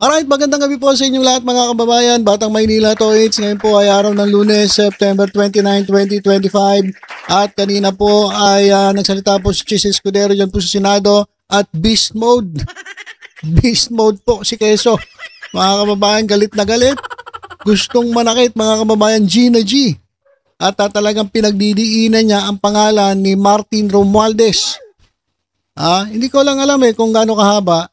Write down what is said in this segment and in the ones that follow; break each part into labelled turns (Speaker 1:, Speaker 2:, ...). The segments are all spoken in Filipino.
Speaker 1: Alright, magandang gabi po sa inyong lahat mga kababayan. Batang Maynila to it's. Ngayon po ay araw ng Lunes, September 29, 2025. At kanina po ay nagsalita po si Chis Escudero dyan po sa Senado at beast mode. Beast mode po si Quezon. Mga kababayan, galit na galit. Gustong manakit mga kababayan, G na G. At talagang pinagdidiinan niya ang pangalan ni Martin Romualdez. Hindi ko lang alam kung gaano kahaba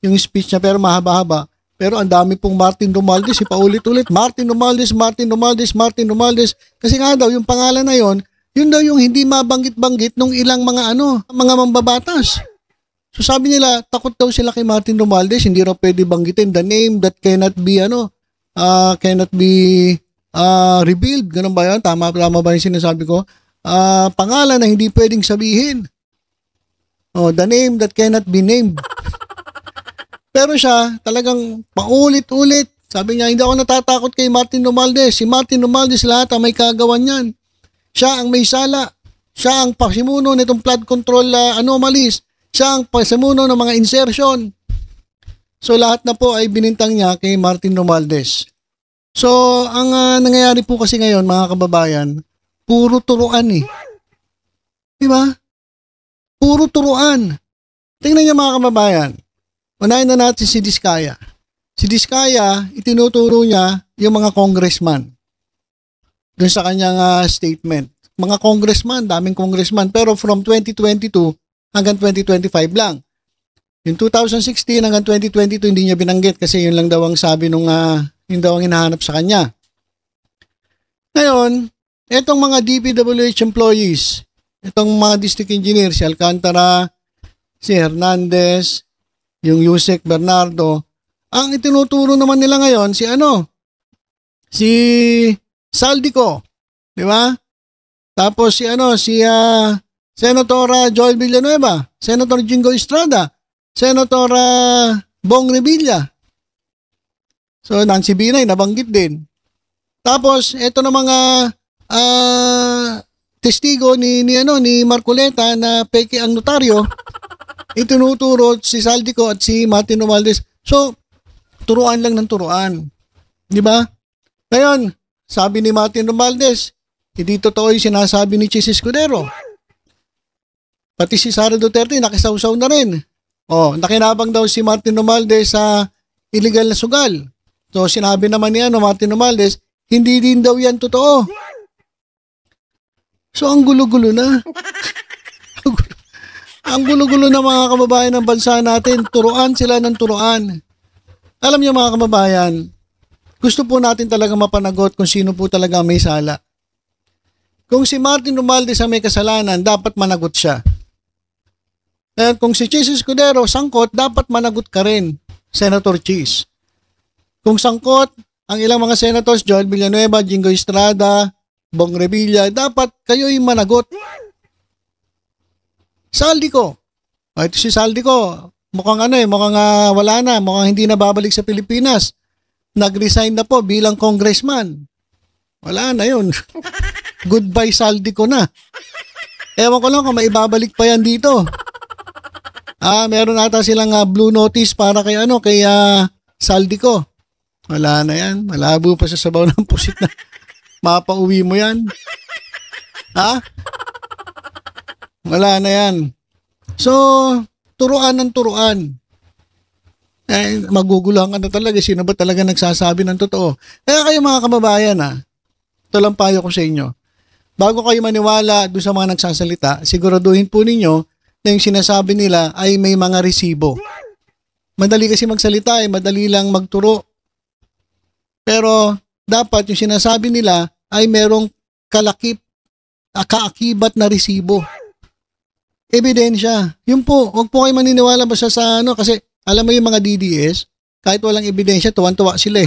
Speaker 1: yung speech niya, pero mahaba-haba. Pero ang dami pong Martin Romualdez, paulit-ulit, Martin Romualdez, Martin Romualdez, Martin Romualdez. Kasi nga daw, yung pangalan na yun daw yung hindi mabanggit-banggit nung ilang mga mga mambabatas. So sabi nila, takot daw sila kay Martin Romualdez, hindi raw pwede banggitin the name that cannot be revealed. Ganun ba yan? Tama ba yung sinasabi ko? Pangalan na hindi pwedeng sabihin. The name that cannot be named. Pero siya, talagang paulit-ulit. Sabi niya, hindi ako natatakot kay Martin Romualdez. Si Martin Romualdez lahat ang may kagawan niyan. Siya ang may sala. Siya ang pasimuno nitong flood control anomalies. Siya ang pasimuno ng mga insertion. So lahat na po ay binintang niya kay Martin Romualdez. So ang nangyayari po kasi ngayon mga kababayan, puro turuan Diba? Puro turuan. Tingnan niyo mga kababayan. Unahin na natin si Diskaya. Si Diskaya, itinuturo niya yung mga congressman. Doon sa kanyang statement. Mga congressman, daming congressman. Pero from 2022 hanggang 2025 lang. Yung 2016 hanggang 2022 hindi niya binanggit kasi yun lang daw ang sabi nung yun daw ang hinahanap sa kanya. Ngayon, etong mga DPWH employees, itong mga district engineers, si Alcantara, si Hernandez, yung Yusek Bernardo, ang itinuturo naman nila ngayon si Saldico, di ba? Tapos si Senator Joel Villanueva, Senator Jingo Estrada, Senator Bong Revilla. So Nancy Binay nabanggit din. Tapos ito na mga testigo ni Marcoleta na peke ang notaryo. Itinuturo si Saldico at si Martin Romualdez. So, turuan lang ng turuan. Di ba? Ngayon, sabi ni Martin Romualdez, hindi totoo yung sinasabi ni Chis Escudero. Pati si Sara Duterte, nakisawsaw na rin. Nakinabang daw si Martin Romualdez sa illegal na sugal. So, sinabi naman niya, Martin Romualdez, hindi din daw yan totoo. So, ang gulo-gulo na. Ang gulo-gulo na mga kababayan ng bansa natin, turuan sila ng turuan. Alam niyo mga kababayan, gusto po natin talaga mapanagot kung sino po talaga may sala. Kung si Martin Romualdez ang may kasalanan, dapat managot siya. At kung si Chis Escudero sangkot, dapat managot ka rin, Senator Chis. Kung sangkot, ang ilang mga senators, Joel Villanueva, Jingo Estrada, Bong Revilla, dapat kayo'y managot. Saldico. Ito si Saldico. Mukhang wala na. Mukhang hindi na babalik sa Pilipinas. Nag-resign na po bilang congressman. Wala na yun. Goodbye Saldico na. Ewan ko lang kung maibabalik pa yan dito. Meron ata silang blue notice para kay Saldico. Wala na yan. Malabo pa sa sabaw ng pusit na mapauwi mo yan. Wala na yan. So, turuan ng turuan. Maguguluhan ka na talaga. Sino ba talaga nagsasabi ng totoo? Kaya kayo mga kababayan, ito lang payo ko sa inyo. Bago kayo maniwala doon sa mga nagsasalita, siguraduhin po ninyo na yung sinasabi nila ay may mga resibo. Madali kasi magsalita, madali lang magturo. Pero, dapat yung sinasabi nila ay merong kaakibat na resibo. Ebidensya. Yun po, huwag po kayo maniniwala basta sa kasi alam mo yung mga DDS, kahit walang ebidensya, tuwan-tuwa sila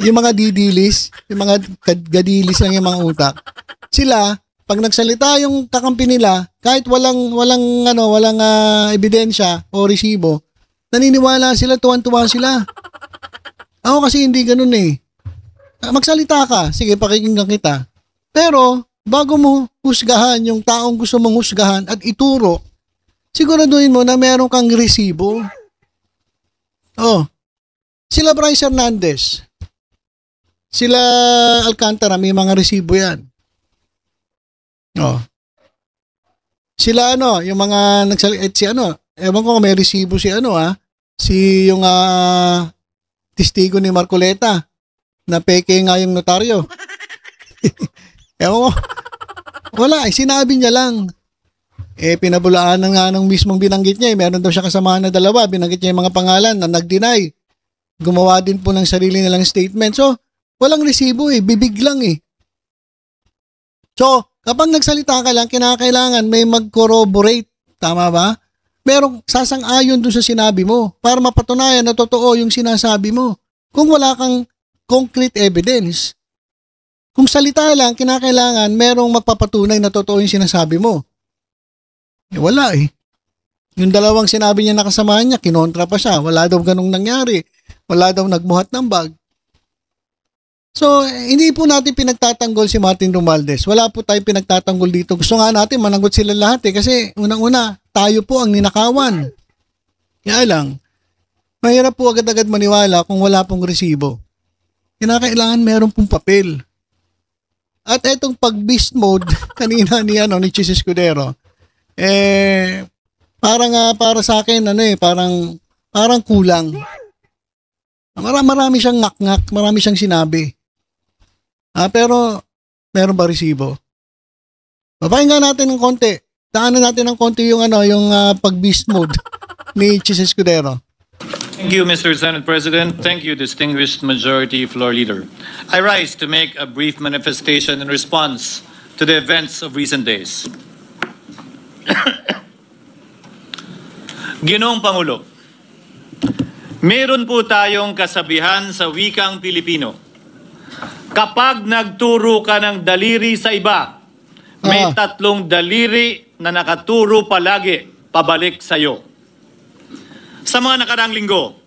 Speaker 1: Yung mga didilis, yung mga gadilis lang yung mga utak. Sila, pag nagsalita yung kakampi nila, kahit walang ebidensya o resibo, naniniwala sila, tuwan-tuwa sila. Ako kasi hindi ganun Magsalita ka, sige pakikinggan kita. Pero, bago mo husgahan yung taong gusto mong husgahan at ituro, siguraduhin mo na meron kang resibo. Sila Bryce Hernandez, sila Alcantara, may mga resibo yan. Oh. Sila yung mga si ewan ko kung may resibo si si yung testigo ni Marcoleta na peke nga yung notaryo. Ewan ko. Wala, sinabi niya lang. Pinabulaan na nga ng mismong binanggit niya. Meron daw siya kasamahan na dalawa. Binanggit niya yung mga pangalan na nag-deny. Gumawa din po ng sarili nilang statement. So, walang resibo bibig lang So, kapag nagsalita ka lang, kinakailangan may mag-corroborate. Tama ba? Merong sasang-ayon dun sa sinabi mo para mapatunayan na totoo yung sinasabi mo. Kung wala kang concrete evidence, kung salita lang, kinakailangan merong magpapatunay na totoo yung sinasabi mo. Wala Yung dalawang sinabi niya nakasamahan niya, kinontra pa siya. Wala daw ganung nangyari. Wala daw nagbuhat ng bag. So, hindi po natin pinagtatanggol si Martin Romualdez. Wala po tayong pinagtatanggol dito. Gusto nga natin managot sila lahat kasi unang-una, tayo po ang ninakawan. Kaya lang, mahirap po agad-agad maniwala kung wala pong resibo. Kinakailangan meron pong papel. At etong pag-beast mode kanina ni Chis Escudero, para sa akin parang kulang. Marami siyang ngak-ngak, marami siyang sinabi. Pero meron ba resibo? Papakinggan natin ng konti. Daanan natin ng konti yung pag-beast mode ni Chis Escudero.
Speaker 2: Thank you, Mr. Senate President. Thank you, distinguished Majority Floor Leader. I rise to make a brief manifestation in response to the events of recent days. Ginoong Pangulo, meron po tayong kasabihan sa wikang Pilipino. Kapag nagturo ka ng daliri sa iba, may tatlong daliri na nakaturo palagi pabalik sa iyo. Sa mga nakaraang linggo,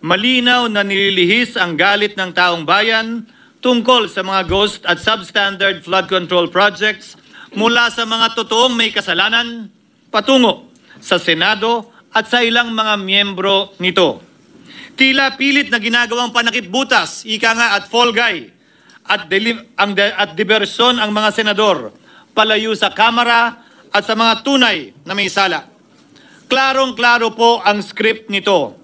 Speaker 2: malinaw na nililihis ang galit ng taong bayan tungkol sa mga ghost at substandard flood control projects mula sa mga totoong may kasalanan patungo sa Senado at sa ilang mga miyembro nito. Tila pilit na ginagawang panakipbutas, ika nga at fall guy, at diversyon ang mga senador palayo sa Kamara at sa mga tunay na may sala. Klarong-klaro po ang script nito.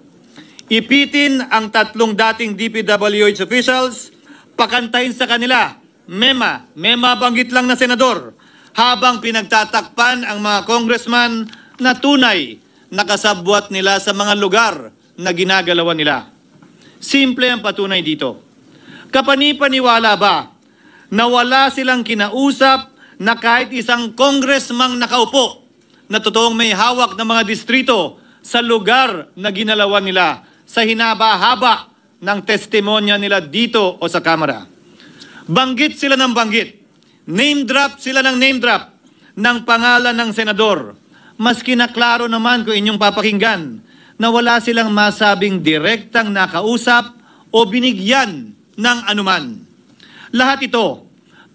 Speaker 2: Ipitin ang tatlong dating DPWH officials, pakantahin sa kanila, mema banggit lang na senador, habang pinagtatakpan ang mga congressman na tunay na kasabwat nila sa mga lugar na ginagalawan nila. Simple ang patunay dito. Kapani-paniwala ba na wala silang kinausap na kahit isang congressman nakaupo na totoong may hawak ng mga distrito sa lugar na ginalawan nila sa hinaba-haba ng testimonya nila dito o sa Kamara? Banggit sila ng banggit. Name drop sila ng name drop ng pangalan ng senador. Mas kinaklaro naman kung inyong papakinggan na wala silang masabing direktang nakausap o binigyan ng anuman. Lahat ito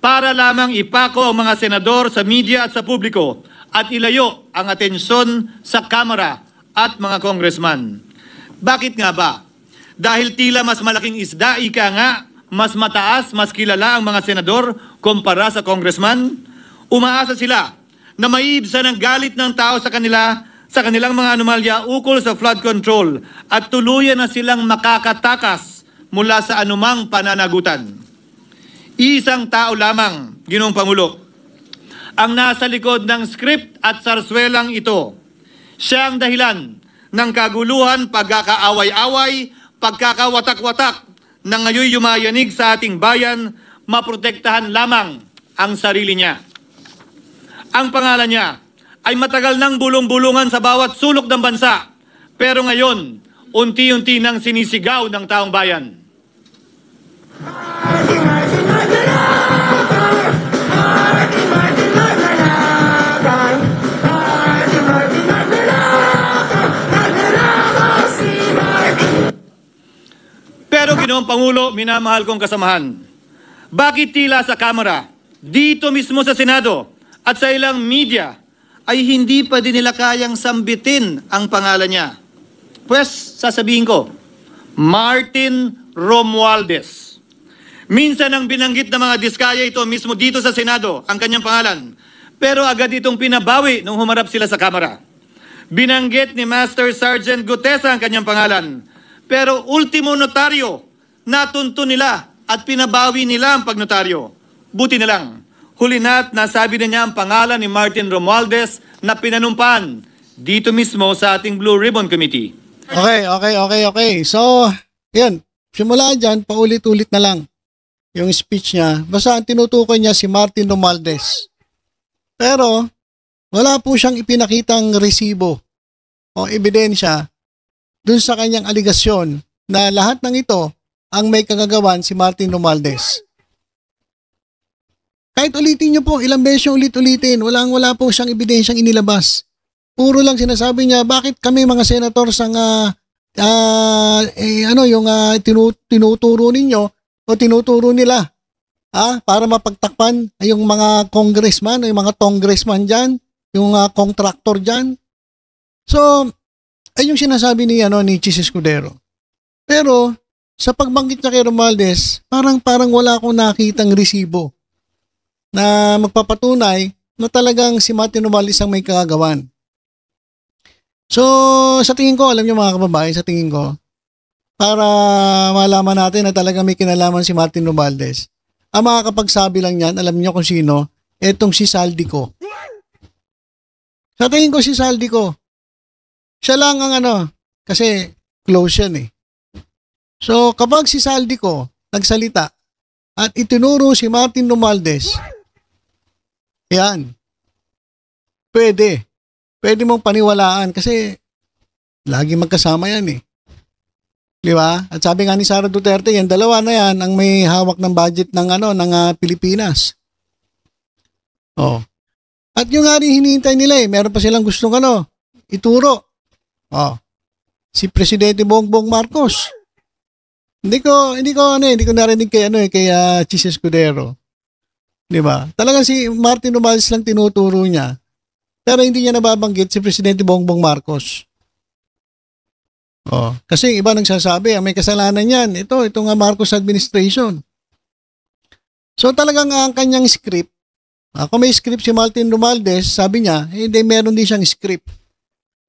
Speaker 2: para lamang ipako ang mga senador sa media at sa publiko at ilayo ang atensyon sa Kamara at mga congressman. Bakit nga ba? Dahil tila mas malaking isda, ika nga, mas mataas, mas kilala ang mga senador kumpara sa congressman? Umaasa sila na maiibsan ang galit ng tao sa kanilang mga anomalya ukol sa flood control at tuluyan na silang makakatakas mula sa anumang pananagutan. Isang tao lamang, Ginoong Pangulo, ang nasa likod ng script at sarswelang ito. Siya ang dahilan ng kaguluhan, pagkakaaway-away, pagkakawatak-watak na ngayon yumayanig sa ating bayan, maprotektahan lamang ang sarili niya. Ang pangalan niya ay matagal nang bulong-bulungan sa bawat sulok ng bansa, pero ngayon, unti-unti nang sinisigaw ng taong bayan. Pero Ginoong Pangulo, minamahal kong kasamahan, bakit tila sa Kamara, dito mismo sa Senado at sa ilang media ay hindi pa din nila kayang sambitin ang pangalan niya? Pues, sasabihin ko, Martin Romualdez. Minsan ang binanggit ng mga diskaya ito mismo dito sa Senado, ang kanyang pangalan. Pero agad itong pinabawi nung humarap sila sa Kamara. Binanggit ni Master Sergeant Gutesa ang kanyang pangalan. Pero ultimo notaryo, natunto nila at pinabawi nila ang pagnotaryo. Buti na lang, huli na't nasabi na niya ang pangalan ni Martin Romualdez na pinanumpan dito mismo sa ating Blue Ribbon Committee.
Speaker 1: Okay. So, yan. Simula dyan, paulit-ulit na lang yung speech niya. Basta ang tinutukoy niya si Martin Romualdez. Pero, wala po siyang ipinakitang resibo o ebidensya dun sa kanyang aligasyon na lahat ng ito ang may kagagawan si Martin Romualdez. Kahit ulitin niyo po, ilang beses yung ulit-ulitin, wala po siyang ebidensyang inilabas. Puro lang sinasabi niya, bakit kami mga senators ang tinuturo ninyo o tinuturo nila para mapagtakpan yung mga congressman o yung mga congressman dyan, yung contractor dyan. So, ay yung sinasabi ni Chis Escudero. Pero sa pagbanggit niya kay Romualdez, parang wala akong nakitang resibo na magpapatunay na talagang si Martin Romualdez ang may kagagawan. So, sa tingin ko, alam niyo mga kababayan, sa tingin ko, para malaman natin na talagang may kinalaman si Martin Romualdez, ang makakapagsabi lang yan, alam niyo kung sino, etong si Saldico. Sa tingin ko si Saldico, siya lang ang kasi close yan eh. So, kapag si Saldico nagsalita at itinuro si Martin Romualdez, yan, pwede mong paniwalaan kasi lagi magkasama yan eh. Di ba? At sabi nga ni Sara Duterte, yan dalawa na yan ang may hawak ng budget ng Pilipinas. Oh. At yung nga rin hinihintay nila eh, meron pa silang gustong ituro. Oh. Si Presidente Bongbong Marcos. Hindi ko narinig kay Chis Escudero. Di ba? Talagang si Martin Romualdez lang tinuturo niya. Pero hindi niya nababanggit si Presidente Bongbong Marcos. Oh, kasi iba nagsasabi, may kasalanan yan. Ito nga Marcos administration. So talagang ang kanyang script, kung may script si Martin Romualdez, sabi niya, hindi meron din siyang script.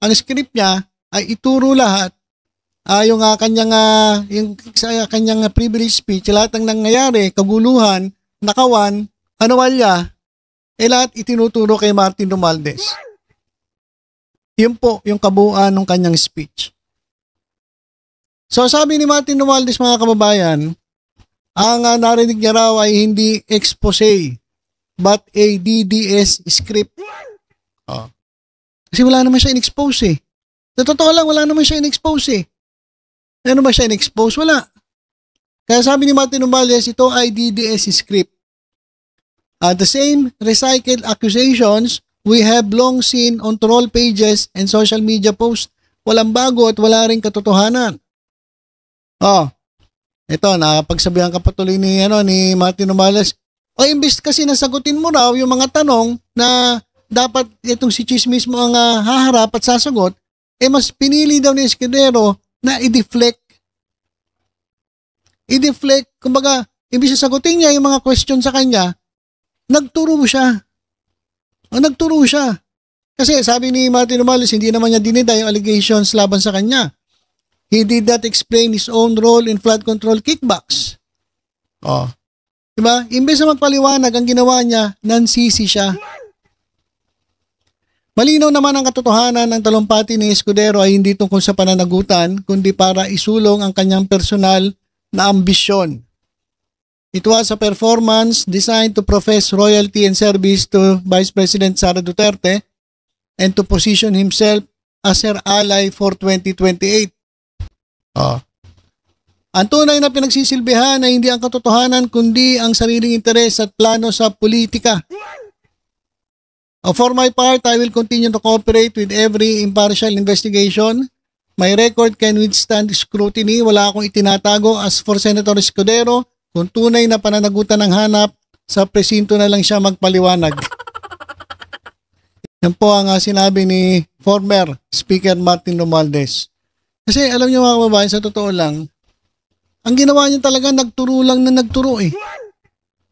Speaker 1: Ang script niya ay ituro lahat yung kanyang privilege speech, lahat ng nangyayari, kaguluhan, nakawan, anawalya, lahat itinuturo kay Martin Romualdez. Yun po yung kabuuan ng kanyang speech. So sabi ni Martin Romualdez mga kababayan, ang narinig niya raw ay hindi expose but a DDS script. Oh. Kasi wala naman siya in-expose eh. Sa totoo lang, wala naman siya in-expose eh. Ano ba siya in-expose? Wala. Kaya sabi ni Martin Romualdez, ito ay DDS script. The same recycled accusations we have long seen on troll pages and social media posts. Walang bago at wala ring katotohanan. Oh, ito, nakapagsabihan ka patuloy ni Martin Romualdez. O imbis kasi nasagutin mo raw yung mga tanong na dapat itong si Chis mismo ang haharap at sasagot, mas pinili daw ni Escudero na i-deflect. Kumbaga, imbis na sagutin niya yung mga question sa kanya, nagturo siya. Kasi sabi ni Martin Romualdez, hindi naman niya dinida yung allegations laban sa kanya. He did not explain his own role in flood control kickbacks. Oh. Diba? Imbes na magpaliwanag, ang ginawa niya, nansisi siya. Malinaw naman ang katotohanan ng talumpati ni Escudero ay hindi tungkol sa pananagutan, kundi para isulong ang kanyang personal na ambisyon. It was a performance designed to profess royalty and service to Vice President Sara Duterte and to position himself as her ally for 2028. Oh. Ang tunay na pinagsisilbihan ay hindi ang katotohanan kundi ang sariling interes at plano sa politika. For my part, I will continue to cooperate with every impartial investigation. My record can withstand scrutiny. Wala akong itinatago. As for Senator Escudero, kung tunay na pananagutan ng hanap, sa presinto na lang siya magpaliwanag. Yan po ang sinabi ni former Speaker Martin Romualdez. Kasi alam niyo mga kababayan, sa totoo lang, Ang ginawa niya talaga, nagturo lang na nagturo eh.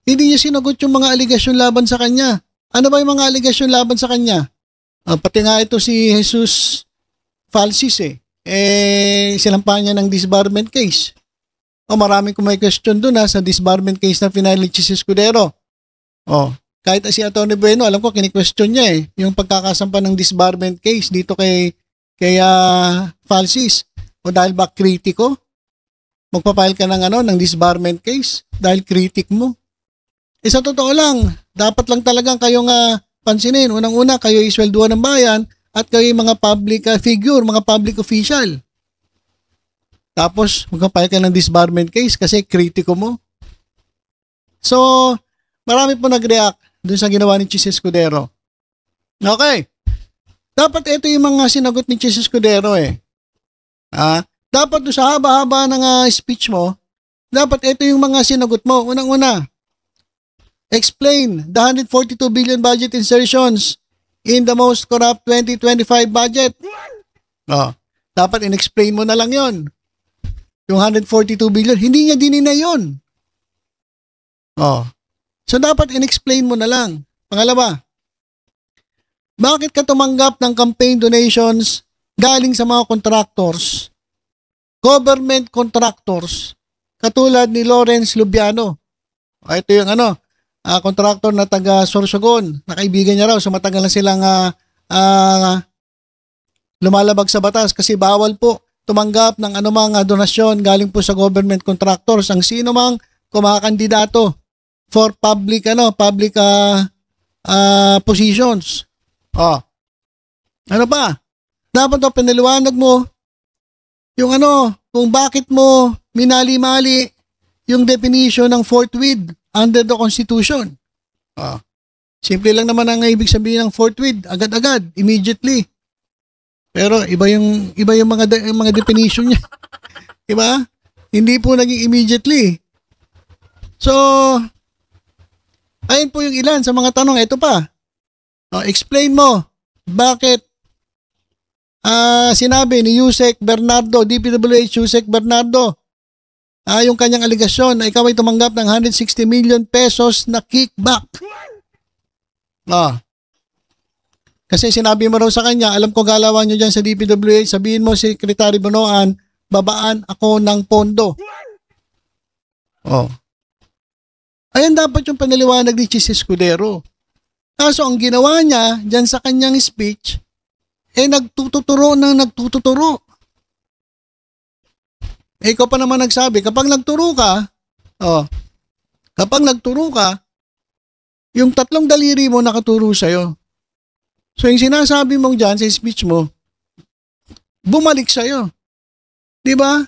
Speaker 1: Hindi niya sinagot yung mga aligasyon laban sa kanya. Ano ba yung mga aligasyon laban sa kanya? Pati nga ito si Jesus Falsis sinampahan niya ng disbarment case. Maraming kung may question doon sa disbarment case na final ni Chis Escudero. Kahit si Atty. Bueno, alam ko kini-question niya yung pagkakasampa ng disbarment case dito kay Falsis. O dahil ba kritiko? Magpapile ka ng disbarment case dahil kritik mo. Sa totoo lang, dapat lang talagang kayong pansinin. Unang-una, kayo iswelduhan ng bayan at kayo mga public figure, mga public official. Tapos, magpapile ka ng disbarment case kasi kritiko mo. So, marami po nag-react dun sa ginawa ni Chis Escudero. Okay. Dapat ito yung mga sinagot ni Chis Escudero Dapat doon sa haba-haba ng speech mo, dapat ito yung mga sinagot mo. Unang-una, explain the 142 billion budget insertions in the most corrupt 2025 budget. Dapat in-explain mo na lang yon. Yung 142 billion, hindi niya dinina yon. So dapat in-explain mo na lang. Pangalawa, bakit ka tumanggap ng campaign donations galing sa mga contractors? Government contractors katulad ni Lawrence Lubiano. Ito yung contractor na taga Sorsogon, na kaibigan niya raw, so matagal na silang lumalabag sa batas kasi bawal po tumanggap ng anumang donasyon galing po sa government contractors ang sino mang kumakandidato for public positions. Ano pa? Dapat pinaliwanag mo yung kung bakit mo minali-mali yung definition ng forthwith under the Constitution. Simple lang naman ang ibig sabihin ng forthwith, agad-agad, immediately. Pero iba yung mga definition niya. Diba? Hindi po naging immediately. So, ayun po yung ilan sa mga tanong. Ito pa. Explain mo bakit sinabi ni Yusek Bernardo, DPWH Yusek Bernardo, yung kanyang aligasyon na ikaw ay tumanggap ng 160 million pesos na kickback. Kasi sinabi mo raw sa kanya, alam ko galawan nyo dyan sa DPWH, sabihin mo Secretary Bonoan, babaan ako ng pondo. Ayan dapat yung panaliwanag ni Chis Escudero. Kaso ang ginawa niya dyan sa kanyang speech, nagtuturo. Ikaw pa naman nagsabi, kapag nagturo ka, yung tatlong daliri mo nakaturo sa'yo. So yung sinasabi mong dyan sa speech mo, bumalik sa'yo. Diba?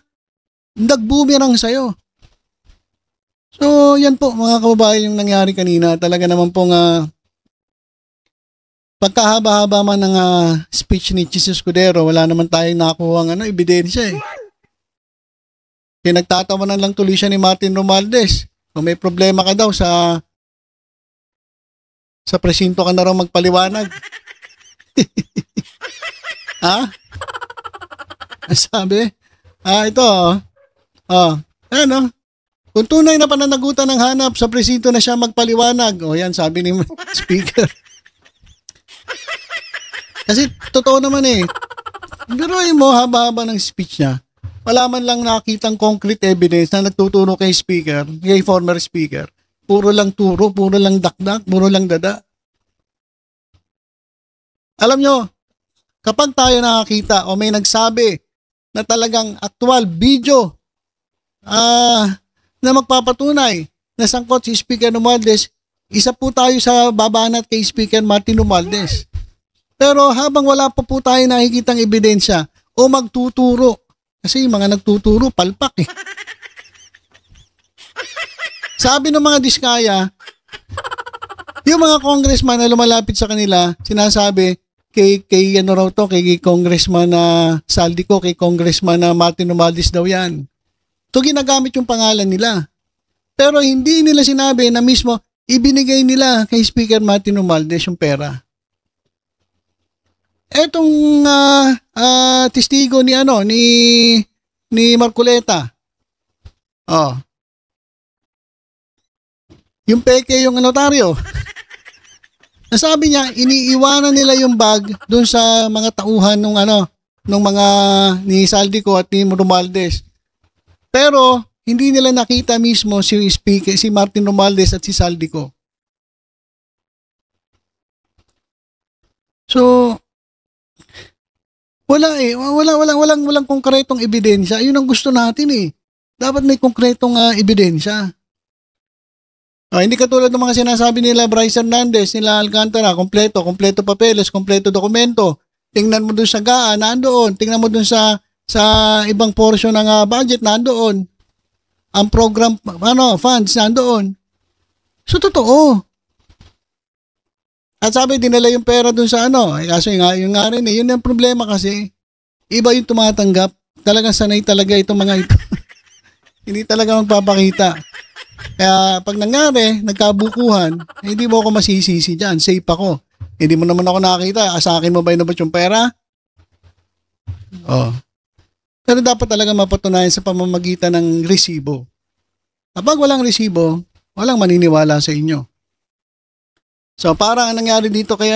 Speaker 1: Nagbumirang sa'yo. So yan po mga kababayan yung nangyari kanina. Talaga naman pong pagkahaba-haba man ng speech ni Chis Escudero, wala naman tayong nakuha ebidensya Pinagtatawanan lang tuloy siya ni Martin Romualdez. Kung may problema ka daw sa presinto ka na raw magpaliwanag. Sabi? Ito kung tunay na pananagutan ng hanap sa presinto na siya magpaliwanag. Yan sabi ni Speaker. Kasi totoo naman Pero mo haba-haba ng speech niya. Wala man lang nakitang concrete evidence na nagtuturo kay Speaker, kay former Speaker. Puro lang turo, puro lang dakdak, puro lang dada. Alam nyo, kapag tayo nakakita o may nagsabi na talagang actual video na magpapatunay na sangkot si Speaker Romualdez, isa po tayo sa babanat kay Speaker Martin Romualdez. Pero habang wala pa po tayo nakikitang ebidensya o magtuturo, kasi yung mga nagtuturo, palpak Sabi ng mga diskaya, yung mga congressman na lumalapit sa kanila, sinasabi kay Congressman Saldico, kay Congressman Martin Romualdez daw yan. So ginagamit yung pangalan nila. Pero hindi nila sinabi na mismo ibinigay nila kay Speaker Martin Romualdez yung pera. Etong testigo ni Marcoleta, Oh. Yung peke yung notaryo. Nasabi niya, iniiwanan nila yung bag doon sa mga tauhan nung mga ni Saldico at ni Romualdez. Pero hindi nila nakita mismo si speaker, si Martin Romualdez at si Saldico. So walang konkretong ebidensya. Yun ang gusto natin eh. Dapat may konkretong ebidensya. Hindi katulad ng mga sinasabi nila Bryce Hernandez, nila Alcantara, kompleto papeles, kompleto dokumento. Tingnan mo dun sa GAA, nandoon. Tingnan mo dun sa ibang portion ng budget, nandoon. Ang program, funds, nandoon. So, totoo. At sabi, dinala yung pera dun sa kaso yung nga rin yun yung problema kasi. Iba yung tumatanggap. Talagang sanay talaga itong mga ito. Hindi talaga magpapakita. Kaya pag nangyari, nagkabukuhan, hindi mo ako masisisi dyan. Safe ako. Hindi mo naman ako nakakita. Sa akin mo ba inabot yung pera? Oh. Pero dapat talaga mapatunayan sa pamamagitan ng resibo. Kapag walang resibo, walang maniniwala sa inyo. So parang ang nangyari dito kay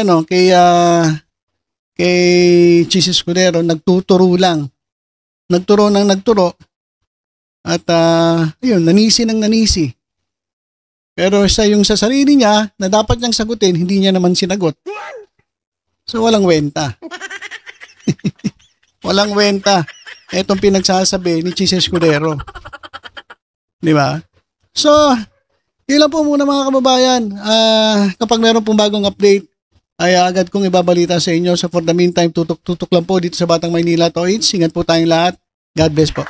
Speaker 1: Chis Escudero, nagtuturo lang. Nagturo at nanisi ng nanisi. Pero sa sarili niya na dapat niyang sagutin, hindi niya naman sinagot. So walang wenta. Walang wenta. Etong pinagsasabi ni Chis Escudero. Di ba? So, yun lang po muna mga kababayan. Kapag meron pong bagong update, ay agad kong ibabalita sa inyo. So for the meantime, tutok-tutok lang po dito sa Batang Maynila Toits. Ingat po tayong lahat. God bless po.